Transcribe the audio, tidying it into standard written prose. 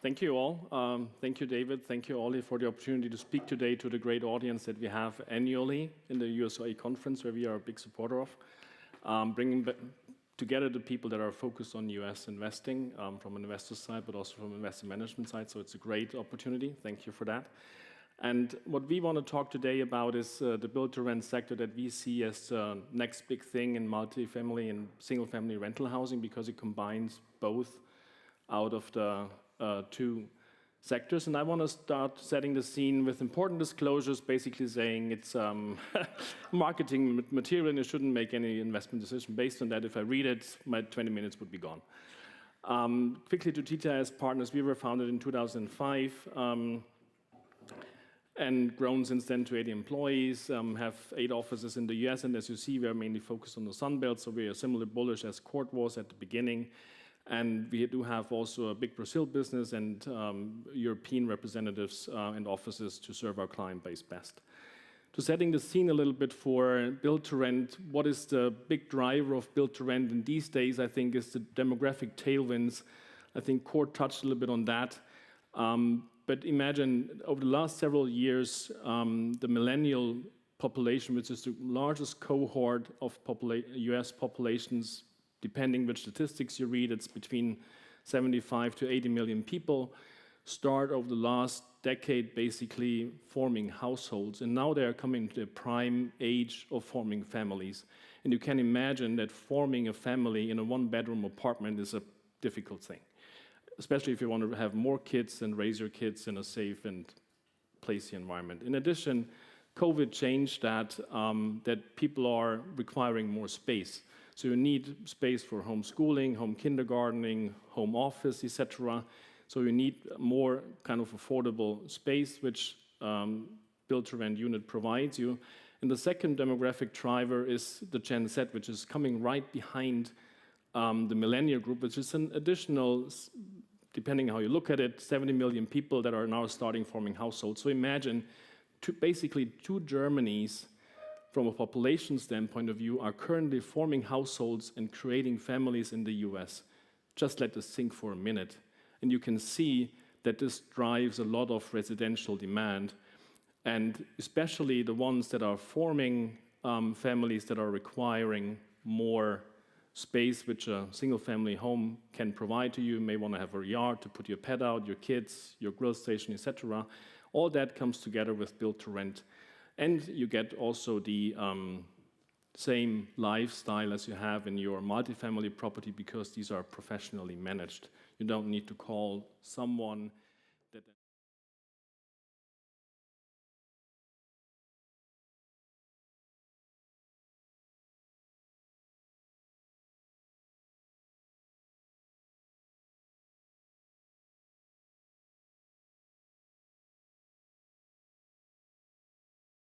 Thank you all. Thank you, David. Thank you, Ollie, for the opportunity to speak today to the great audience that we have annually in the USOA conference, where we are a big supporter of, bringing together the people that are focused on US investing from an investor side, but also from investor management side. So it's a great opportunity. Thank you for that. And what we want to talk today about is the build-to-rent sector that we see as the next big thing in multifamily and single-family rental housing, because it combines both out of the two sectors. And I want to start setting the scene with important disclosures, basically saying it's marketing material and you shouldn't make any investment decision based on that. If I read it, my 20 minutes would be gone. Quickly to GTIS Partners, we were founded in 2005 and grown since then to 80 employees, have 8 offices in the US, and as you see, we are mainly focused on the Sun Belt, so we are similarly bullish as Court was at the beginning. And we do have also a big Brazil business and European representatives and offices to serve our client base best. To setting the scene a little bit for build-to-rent, what is the big driver of build-to-rent in these days, I think, is the demographic tailwinds. I think Court touched a little bit on that. But imagine, over the last several years, the millennial population, which is the largest cohort of US populations, depending which statistics you read, it's between 75 to 80 million people, start over the last decade basically forming households. And now they are coming to the prime age of forming families. And you can imagine that forming a family in a one-bedroom apartment is a difficult thing, especially if you want to have more kids and raise your kids in a safe and placey environment. In addition, COVID changed that, that people are requiring more space. So you need space for homeschooling, home kindergartening, home office, etc. So you need more kind of affordable space, which build-to-rent unit provides you. And the second demographic driver is the Gen Z, which is coming right behind the millennial group, which is an additional, depending how you look at it, 70 million people that are now starting forming households. So imagine basically two Germanys from a population standpoint of view, are currently forming households and creating families in the US. Just let this sink for a minute. And you can see that this drives a lot of residential demand, and especially the ones that are forming families that are requiring more space, which a single-family home can provide to you. You may want to have a yard to put your pet out, your kids, your grill station, etc. All that comes together with build-to-rent. And you get also the same lifestyle as you have in your multifamily property, because these are professionally managed. You don't need to call someone